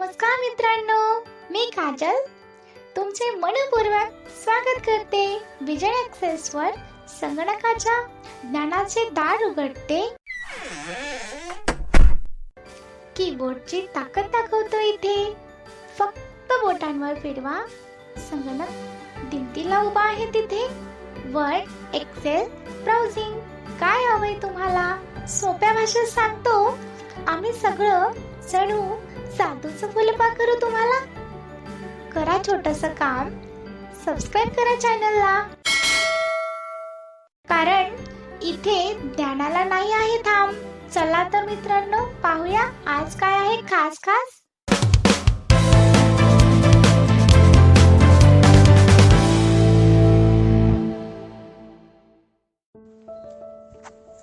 नमस्कार मित्रांनो, मी काजल तुमचे मनपूर्वक स्वागत करते. विजय एक्सेस वर संगणकाच्या ज्ञानाचे दार उघडते. कीबोर्डची ताकद दाखवतो इथे. फक्त बोटांवर फिरवा. संगणक दिमतीला उभा आहे तिथे. वर्ड, एक्सेल, ब्राउझिंग काय हवंय तुम्हाला? सोप्या भाषेत सांगतो आम्ही सगळं जणू साधूचं फुलपा करू तुम्हाला. करा छोटस काम, सबस्क्राईब करा चॅनलला, कारण इथे ज्ञानाला नाही आहे थांब. चला तर मित्रांनो, पाहूया आज काय आहे खास खास.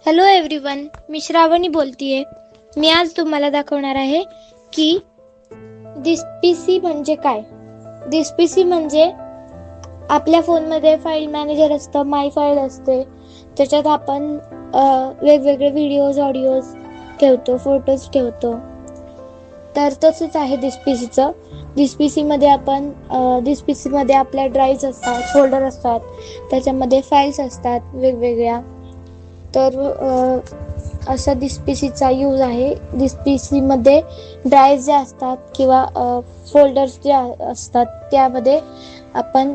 हॅलो एव्हरीवन, मी श्रावणी बोलतीये. मी आज तुम्हाला दाखवणार आहे की दिसपीसी म्हणजे काय. दिसपीसी म्हणजे आपल्या फोनमध्ये फाईल मॅनेजर असतं, माय फाईल असते. त्याच्यात आपण वेगवेगळे व्हिडिओज, ऑडिओज ठेवतो, फोटोज ठेवतो. तर तसंच आहे दिसपीसीचं. दिसपीसीमध्ये आपल्या ड्राईव्ह असतात, फोल्डर असतात, त्याच्यामध्ये फाईल्स असतात वेगवेगळ्या. तर असा दिसपीसीचा यूज आहे. दिसपीसीमध्ये ड्राईव्ह जे असतात किंवा फोल्डर्स जे असतात त्यामध्ये आपण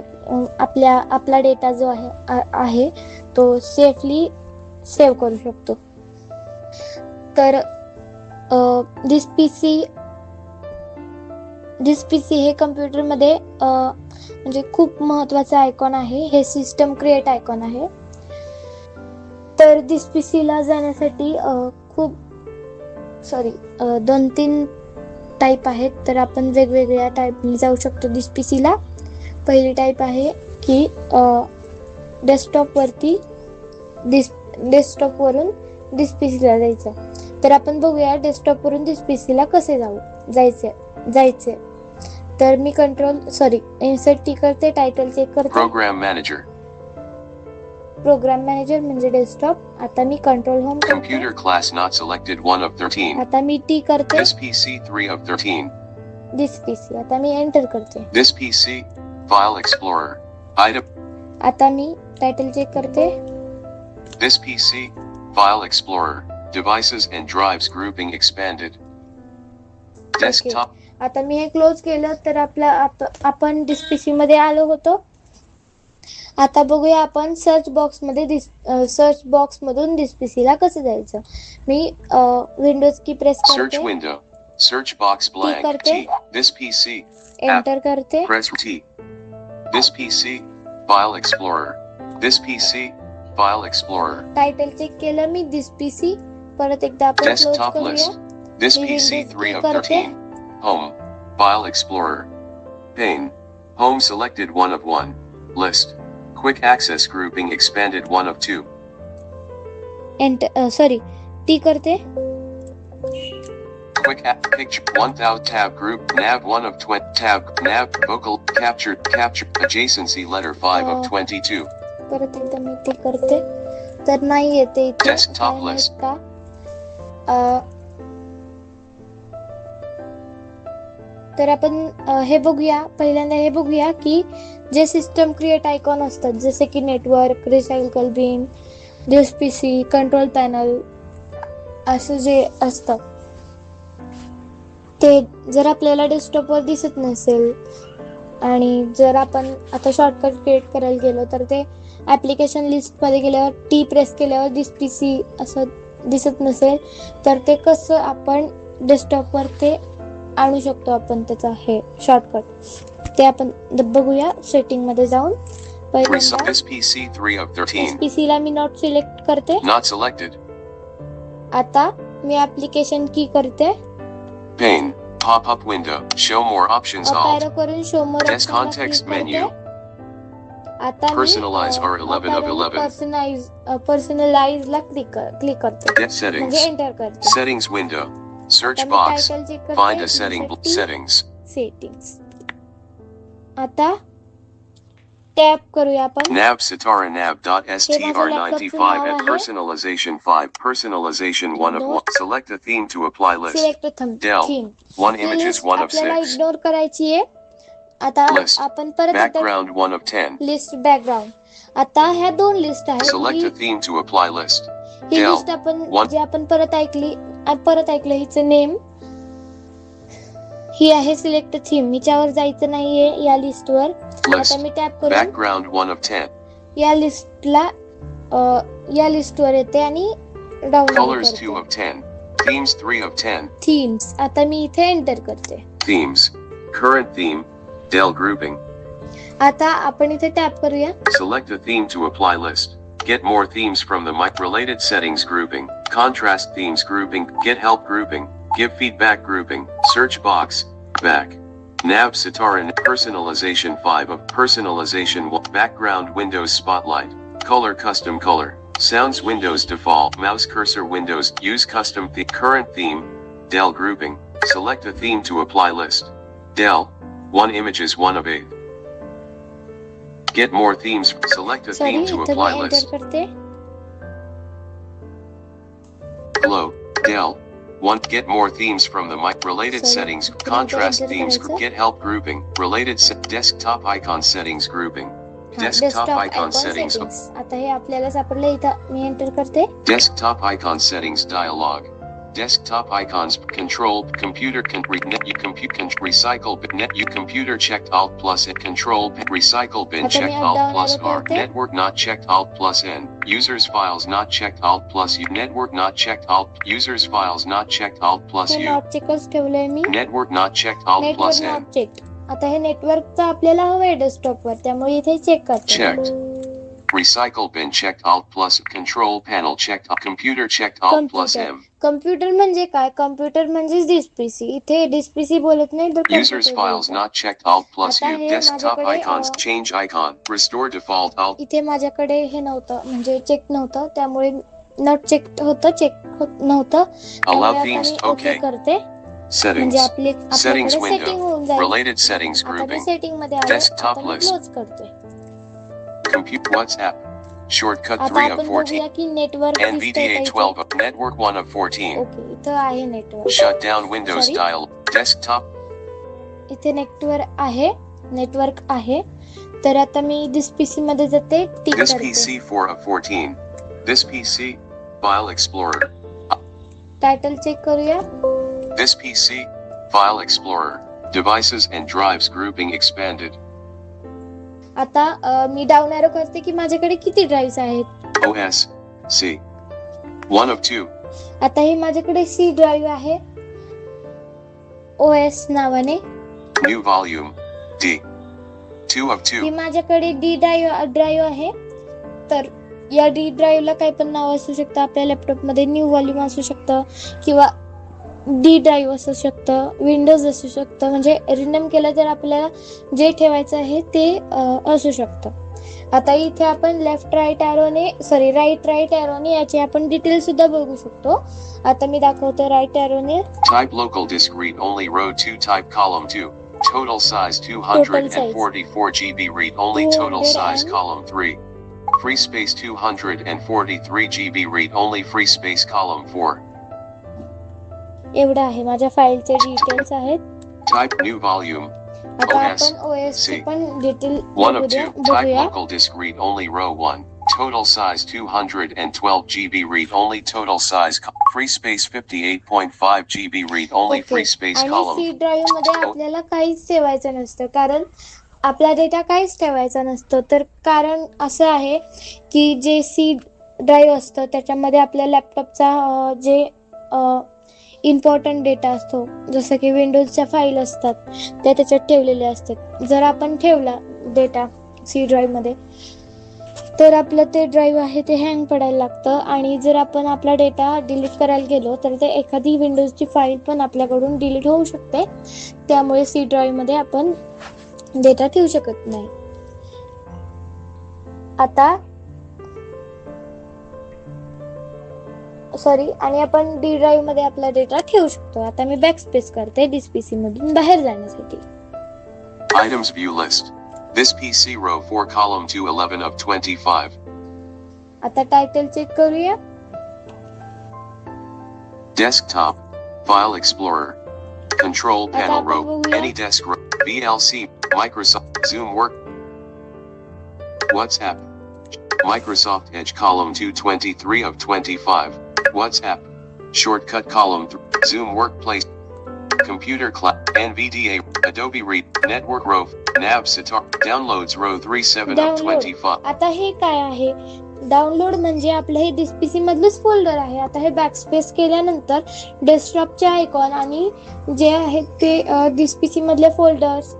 आपला डेटा जो आहे तो सेफली सेव्ह करू शकतो. तर दिसपीसी हे कम्प्युटरमध्ये म्हणजे खूप महत्त्वाचं आयकॉन आहे. हे सिस्टम क्रिएट आयकॉन आहे. तर दिसपीसीला जाण्यासाठी 2-3 टाईप आहेत. तर आपण वेगवेगळ्या टाईपने जाऊ शकतो दिसपीसीला. पहिली टाईप आहे की डेस्कटॉपवरून दिसपीसीला जायचं. तर आपण बघूया डेस्कटॉपवरून दिसपीसीला कसे जायचे. तर मी इन्सर्ट टी करते, टायटल चेक करते. प्रोग्राम मॅनेजर म्हणजे डेस्कटॉप. आता मी कंट्रोल होम करते. Computer class not selected 1 of 13. आता मी टी करते. This PC 3 of 13. दिसपीसी. आता मी एंटर करते. This PC File Explorer. Item. आता मी टायटल चेक करते. This PC File Explorer. Devices and drives grouping expanded. Desktop. आता मी हे क्लोज केलं तर आपण दिसपीसी मध्ये आलो होतो. आता बघूया आपण सर्च बॉक्स मधून दिसपीसीला कसं जायचं. मी विंडोज की प्रेस करते. Search window. Search box blank. करते. T. This PC. एंटर करते. Press T. This PC File Explorer. This PC File Explorer. Title check केलं मी दिसपीसी. परत एकदा आपण क्लोज Desktop करूया. list. This मी PC Windows 3 key of करते. 13. Home. File Explorer. Pane. Home selected 1 of 1. List. Quick access grouping expanded 1 of 2. T करते. Quick picture 1000 tab group nav 1 of 20 tab nav vocal capture adjacency letter 5 of 22. परत एकदा मी T करते. तर नाही येते इथे. Desktop काय list. माहित का? तर आपण पहिल्यांदा हे बघूया की जे सिस्टम क्रिएट आयकॉन असतात, जसे की नेटवर्क, रिसायकल बिन, दिसपीसी, कंट्रोल पॅनल, असं जे असतं ते जर आपल्याला डेस्कटॉपवर दिसत नसेल आणि जर आपण आता शॉर्टकट क्रिएट करायला गेलो तर ते ऍप्लिकेशन लिस्ट मध्ये गेल्यावर टी प्रेस केल्यावर दिसपीसी असं दिसत नसेल तर ते कसं आपण डेस्कटॉपवर ते आणू शकतो. आपण त्याचा हे शॉर्टकट ते आपण बघूया. सेटिंग मध्ये जाऊन पहिल्यांदा This PC 3 of 13. दिसपीसी ला मी नॉट सिलेक्ट करते. Not selected. आता मी ऍप्लिकेशन की करते. Pane. Pop-up window. Show more options up alt. Arrow करून show more Desk context menu. आता Personalize are 11 of 11. पर्सनलाइज ला क्लिक करते. Get settings. म्हणजे एंटर करते. Settings window. Search आता मी box. टायटल चेक करते. Find a setting. Settings. Settings. आता टॅप करूया आपण. Nav Sitara nav.str95 नाव and आहे. personalization 5 personalization 1 of 1 select a theme to apply list select Dell theme. 1 images 1 of आपल्याला 6 इग्नोर करायची आहे. आता List. आपण परत background 1 of 10 लिस्ट बॅकग्राऊंड. आता ह्या दोन लिस्ट आहेत. select a theme to apply list he Dell list आपण one. जे आपण परत ऐकलं हिचं नेम ही आहे सिलेक्ट थीम. हिच्यावर जायचं नाहीये या लिस्टवर. List. आता मी टॅप करून background 1 of 10 या लिस्टवर येते आणि डाउनलोड colors 2 करते. of 10 themes 3 of 10 themes. आता मी इथे एंटर करते. themes current theme Dell grouping आता आपण इथे टॅप करूया. select a theme to apply list get more themes from the related settings grouping contrast themes grouping get help grouping give feedback grouping search box back nav Sitara personalization 5 of personalization background Windows spotlight color custom color sounds Windows default mouse cursor Windows use custom current theme Dell grouping select a theme to apply list Dell 1 images 1 of 8 get more themes select a sorry theme to इथे apply मी list enter करते. Hello, Dell. 1. Get more themes from the related Sorry, settings. could I Contrast enter themes. करायचं? Get help grouping. Related desktop icon settings grouping. हा, Desktop icon settings. आता हे आपल्याला सापडलं. इथं मी enter करते. Desktop icon settings dialog. Desktop icons control computer net you compute recycle net you computer checked alt plus and control recycle bin आता मी checked up alt down plus arrow R करते. network not checked alt plus N users files not checked alt plus U network not checked alt users files not checked alt plus हे U not चेकच ठेवलंय मी. network not checked alt network plus N not check. आता हे नेटवर्कचं आपल्याला हवंय डेस्कटॉपवर, त्यामुळे इथे चेक करते. checked recycle bin checked alt plus control panel checked computer checked alt plus computer. M computer म्हणजे काय? कम्प्युटर म्हणजे डिस्पीसी. इथे डिस्पीसी बोलत नाही तर users computer files बोलतात. not checked alt plus आता U हे desktop माझ्याकडे, icons change icon restore default alt इथे माझ्याकडे हे नव्हतं, म्हणजे चेक नव्हतं, त्यामुळे नॉट चेक होतं, चेक नव्हतं. त्यामुळे आता themes, मी ओके okay. करते. settings म्हणजे Settings आपल्याकडे window. सेटिंग होऊन जाईल. related settings आता मी grouping सेटिंग मध्ये आले. Desktop आता मी list. क्लोज करते. compute WhatsApp shortcut आता 3 of आपण 14 बघूया की network NVDA 12 of network 1 of 14 okay, इथं आहे network. shut down Windows Sorry? dial desktop इथे नेटवर्क आहे. तर आता मी दिस पीसी मध्ये जाते. टिक this करते. PC 4 of 14 this PC file explorer title check करूया. this PC file explorer devices and drives grouping expanded आता मी डाऊन एरो करते की माझ्याकडे किती ड्राईव्ह आहेत. OS C 1 of 2 आता हे माझ्याकडे सी ड्राईव्ह आहे OS नावाने. new volume D 2 of 2 ही माझ्याकडे डी ड्राईव्ह आहे. तर या डी ड्राईव्हला काही पण नाव असू शकतं. आपल्या लॅपटॉप मध्ये न्यू व्हॉल्यूम असू शकतं किंवा डी ड्राईव्ह असू शकतं, विंडोज असू शकतं. म्हणजे रिनेम केलं तर आपल्याला जे ठेवायचं आहे ते असू शकतं. आता इथे आपण राईट एरोने याचे आपण डिटेल सुद्धा बघू शकतो. आता मी दाखवतो right एरोने. type local disk read only row 2 type column 2 total size 244 GB read only total size column 3 free space 243 GB read only free space column 4 एवढं आहे. माझ्या फाईलचे डिटेल्स आहेत. type new volume आता OS आपण OS चे C पण detail 1 of 2 type बघूया. local disk read only row 1 total size 212 GB read only total size free space 58.5 GB read only okay. free space आणि column सी ड्राईव्ह मध्ये आपल्याला काहीच ठेवायचं नसतं, कारण आपला डेटा काहीच ठेवायचा नसतो. तर कारण असं आहे की जे सी ड्राईव्ह असतं त्याच्यामध्ये आपल्या लॅपटॉपचा जे इम्पॉर्टंट डेटा असतो, जसं की विंडोजच्या फाईल असतात त्या त्याच्यात ठेवलेल्या असतात. जर आपण ठेवला डेटा सी ड्राईव्ह मध्ये तर आपलं ते ड्राईव्ह आहे ते हँग पडायला लागतं. आणि जर आपण आपला डेटा डिलीट करायला गेलो तर ते एखादी विंडोजची फाईल पण आपल्याकडून डिलीट होऊ शकते. त्यामुळे सी ड्राईव्ह मध्ये आपण डेटा ठेवू शकत नाही. आता आणि आपण डी ड्राईव्ह मध्ये आपला डेटा ठेवू शकतो. आता मी बॅक स्पेस करते डिस पीसी मधून बाहेर जाण्यासाठी. items view list This PC row 4 column 2 11 of 25. आता टायटल चेक करूया. Desktop. File Explorer. Control आता panel आपण row. बघूया. Any desk row. VLC. Microsoft. Zoom work. WhatsApp. Microsoft Edge column 223 of 25. WhatsApp. Shortcut column 3. Zoom Workplace. Computer class. NVDA. Adobe Read. Network row. Nav Sitar. Downloads row 37 of Download. 25. आता हे काय आहे? Download म्हणजे आपलं हे दिसपीसी मधलंच folder आहे. आता हे बॅकस्पेस केल्यानंतर डेस्कटॉपचे आयकॉन आणि जे आहेत ते दिसपीसी मधले फोल्डर्स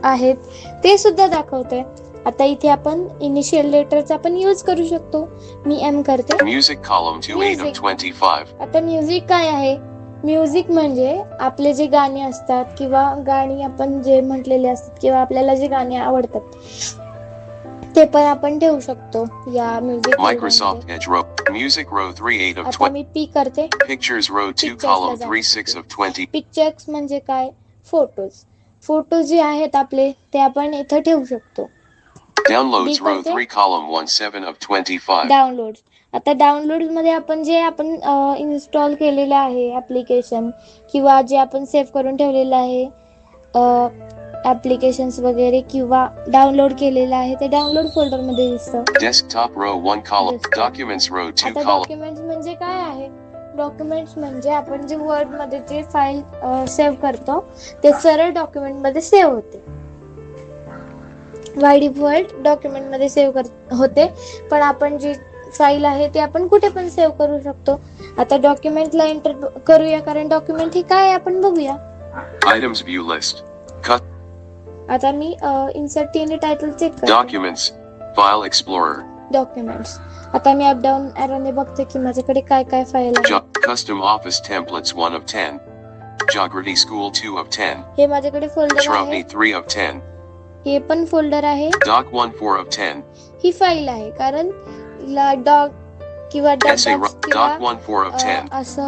आहेत ते सुद्धा दाखवते. आता इथे आपण इनिशियल लेटरचा पण यूज करू शकतो. मी एम करते. Music column 28 of Music. 25. आता म्युझिक काय आहे? म्युझिक म्हणजे आपले जे गाणी असतात किंवा गाणी आपण जे म्हटलेले असतात किंवा आपल्याला जे गाणी आवडतात ते पण आपण ठेवू शकतो या music Microsoft Edge row. Music row 38 of आता 20. मी पी करते. Pictures row 2 Pictures column ला 36 of 20. पिक्चर्स म्हणजे काय? फोटोज. फोटो जे आहेत आपले ते आपण इथं ठेवू शकतो. Downloads B row करते. 3 column 17 of 25. डाउनलोड. आता डाउनलोड मध्ये आपण जे आपण इन्स्टॉल केलेले आहे ऍप्लिकेशन किंवा जे आपण सेव्ह करून ठेवलेलं आहे ऍप्लिकेशन्स वगैरे किंवा डाउनलोड केलेलं आहे ते डाउनलोड फोल्डर मध्ये दिसतं. Desktop row 1 column. Desktop. Documents row 2 आता column. डॉक्युमेंट्स म्हणजे काय आहे? डॉक्युमेंट्स म्हणजे आपण जे वर्ड मध्ये जे फाईल सेव्ह करतो ते सरळ डॉक्युमेंट मध्ये सेव्ह होते. बाय डिफॉल्ट डॉक्युमेंट मध्ये सेव्ह होते, पण आपण जी फाईल आहे ते आपण कुठे पण सेव्ह करू शकतो. आता डॉक्युमेंटला एंटर करूया कारण डॉक्युमेंट हे काय आहे आपण बघूया. Items view list. Cut. आता मी इन्सर्ट टीएनए टायटल चेक करते. Documents. File Explorer. डॉक्युमेंट्स. आता मी अप डाऊन एरोने बघते की माझ्याकडे काय काय फाईल आहे. Custom Office Templates 1 of 10. Geography School 2 of 10. हे माझ्याकडे फोल्डर आहे. Shrubney 3 of 10. हे पण फोल्डर आहे. Doc 1 4 of 10. ही फाईल आहे कारण डॉग किंवा Essay Doc 1 4 of 10. असं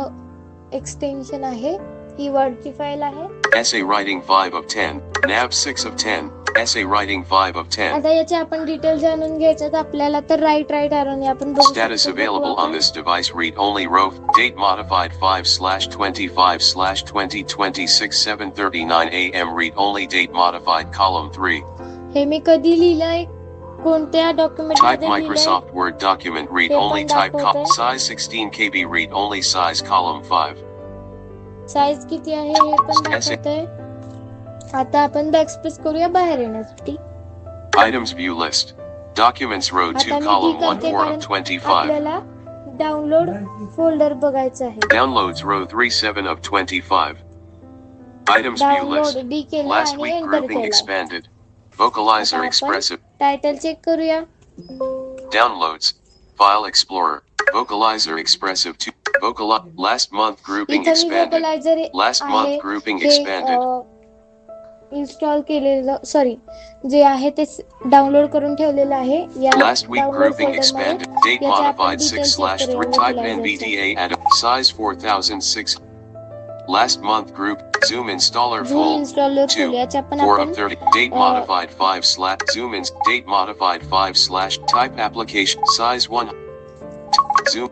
एक्सटेन्शन आहे. ही वर्डची फाईल आहे. Essay Writing 5 of 10. Nav 6 of 10. Essay Writing 5 of 10. आता याचे आपण डिटेल जाणून घ्यायच्यात आपल्याला तर राईट एरोने आपण बघू Status शकतो. available on this device. Read only row. Date modified 5/25/2026 7:39 a.m. Read only date modified column 3. हे मी कधी लिहिलंय? कोणत्या डॉक्युमेंट Type मध्ये लिहिलंय? Microsoft Word document. Read हे only पण type दाखवतंय. size 16 KB. Read only size column 5. Size किती आहे हे पण Essay. दाखवतंय. आता आपण बॅकस्पेस करूया बाहेर येण्यासाठी. Items view list. Documents row 2 आता मी column ठीक 1 करते 4 कारण of 25. आपल्याला डाउनलोड फोल्डर बघायचं आहे. Downloads row 3 7 of 25. Items view download list. D केलं Last आणि week एंटर grouping केलं. expanded. Vocalizer आता आपण expressive. टायटल चेक करूया. Downloads. File Explorer. Vocalizer expressive 2. Last month grouping इथं मी expanded. vocalizer Last आहे month grouping expanded. इन्स्टॉल केलेलं sorry जे आहे ते डाउनलोड करून ठेवलेलं आहे. या Last week download grouping folder expanded. मध्ये Date याच्या आपण modified details 6/3. check Type करूया NVDA add size 4006. Last month group. Zoom installer zoom full. Installer 2. खोल याच्या पण 4 आपण of 30. Date modified 5/ Zoom ins. Date modified 5/ type application size 1. Zoom.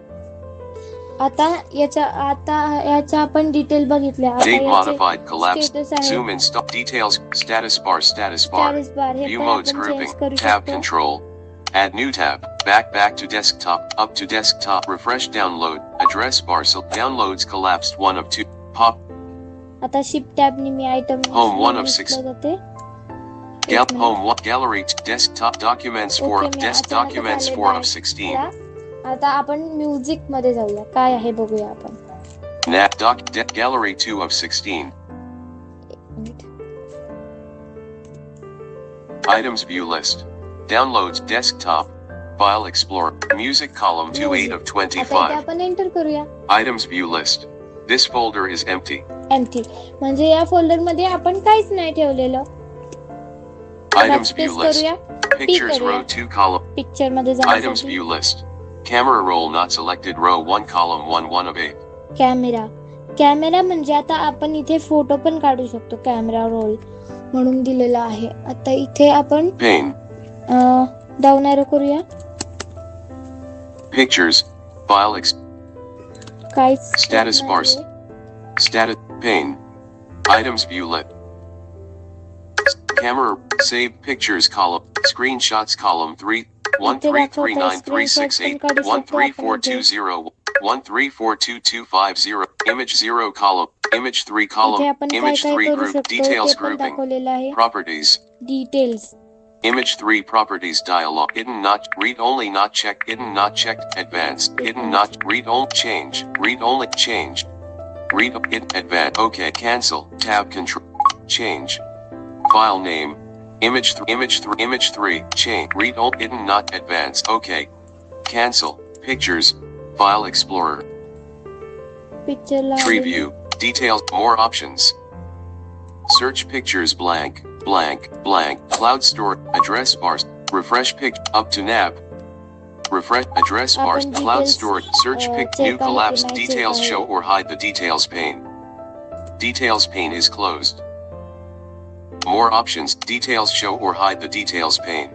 आता याच्या आपण डिटेल बघितल्या. आता Date याचे modified collapsed. status आहे. Zoom install details. Status bar. Status bar हे View पण modes आपण grouping. चेंज करू Tab शकतो. control. Add new tab. Back to desktop. Up to desktop. Refresh download. Address bar. So downloads collapsed 1 of 2. Pop. आता shift tab ने मी item Home 1 of 6. जाते. Home 1. Gallery. Desktop documents 4 of Okay, me desk आता documents झाले 4 bye. of 16. आता आपण music मध्ये जाऊया. काय आहे बघूया आपण. Gallery 2 of 16. Items view list. Downloads desktop. File Explorer. Music column 2 8 of आता इथे 25. आपण एंटर करूया. Items view list. This folder is empty. Empty म्हणजे या फोल्डर मध्ये आपण काहीच नाही ठेवलेलं. Items view Backspace list. करूया. Pictures करूया. row 2 column. पिक्चर मध्ये Items जाण्यासाठी view list. Camera roll not selected row 1 column 1 of 8. Camera. Camera म्हणजे आता आपण इथे फोटो पण काढू शकतो. कॅमेरा रोल म्हणून दिलेलं आहे. आता इथे आपण Pane. डाऊन एरो करूया. Pictures. File काहीच Status होत bars. नाहीये. Status. Pane. Items view lit. Camera. Save pictures column. Screenshots column 3. 1339368 134220 1342250 image 0 column image 3 इथे column आपण काय image काय 3 करू group शकतो details ते पण grouping दाखवलेलं आहे. properties details image 3 properties dialog hidden not read only not checked hidden not checked advanced hidden not read only change read it advanced okay cancel tab control change file name image 3 change read all hidden not advanced okay cancel pictures file explorer पिक्चरला tree view details more options search pictures blank cloud store address bars refresh pic up to nav refresh address bars आपण cloud details, store search pic check new आहे की collapse नाही check details आहे. show or hide the details pane details pane is closed more options details show or hide the details pane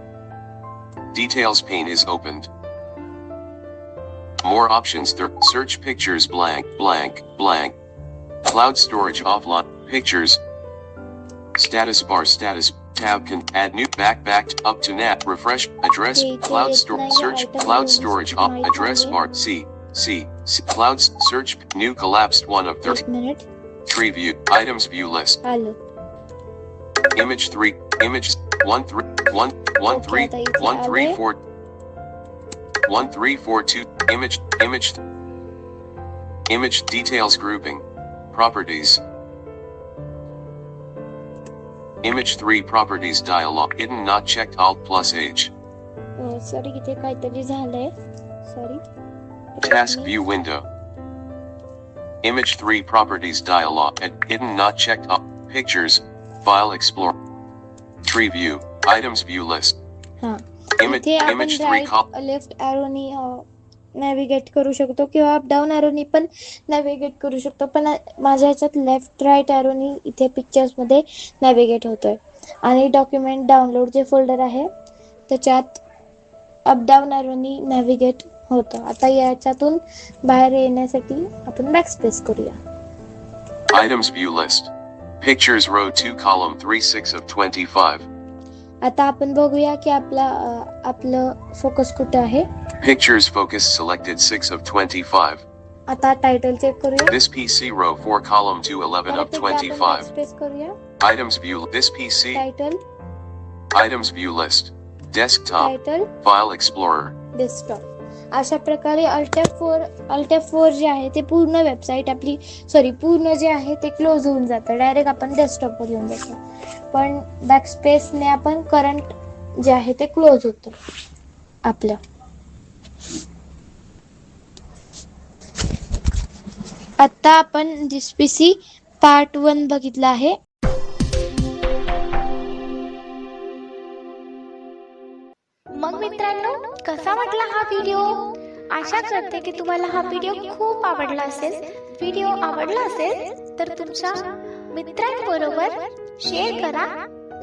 details pane is opened more options search pictures blank cloud storage offline pictures status bar status tab can add new back up to nav refresh address Okay, cloud it's store not search item cloud used storage my address phone. bar C clouds search new collapsed one of 30 एक minute tree view items view list आलं. image 3 image 1 3 1 1 Okay, 3 आता इथे 1 3 आलंय. 4 1 3 4 2 image details grouping properties image 3 properties dialog hidden not checked alt plus h sorry इथे काहीतरी झालंय. Sorry. task view window image 3 properties dialog and hidden not checked up pictures file explorer tree view items view list हा. image इथे आपण image 3 right left एरोनी navigate करू शकतो किंवा up down एरोनी पण नॅव्हिगेट करू शकतो. पण माझ्या ह्याच्यात लेफ्ट राईट एरोनी इथे पिक्चर्स मध्ये नॅव्हिगेट होतोय. आणि डॉक्युमेंट डाउनलोड जे फोल्डर आहे त्याच्यात अप डाऊन एरोनी नॅव्हिगेट होतं. आता याच्यातून बाहेर येण्यासाठी आपण बॅकस्पेस करूया. items view list pictures row 2 column 3 6 of 25 आता आपण बघूया की आपलं फोकस कुठे आहे. pictures focus selected 6 of 25 आता टायटल चेक करूया. this PC row 4 column 2 11 of 25 space करूया. items view this PC title items view list desktop title file explorer desktop. अशा प्रकारे अल्ट F4 जे आहे ते पूर्ण वेबसाईट आपली पूर्ण जे आहे ते क्लोज होऊन जातं. डायरेक्ट आपण डेस्कटॉपवर येऊन जातो. पण बॅकस्पेसने आपण करंट जे आहे ते क्लोज होतं आपलं. आता आपण दिस पीसी पार्ट 1 बघितला आहे. मग मित्रांनो, कसा वाटला हा व्हिडिओ? आशा करते की तुम्हाला हा व्हिडिओ खूप आवडला असेल. व्हिडिओ आवडला असेल तर तुमच्या मित्रांबरोबर शेअर करा,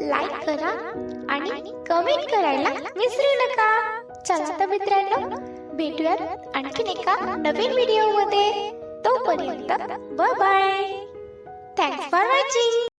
लाईक करा आणि कमेंट करायला विसरू नका. चला तर मित्रांनो, भेटूयात आणखीन एका नवीन व्हिडिओ मध्ये. तोपर्यंत bye bye. Thanks for watching.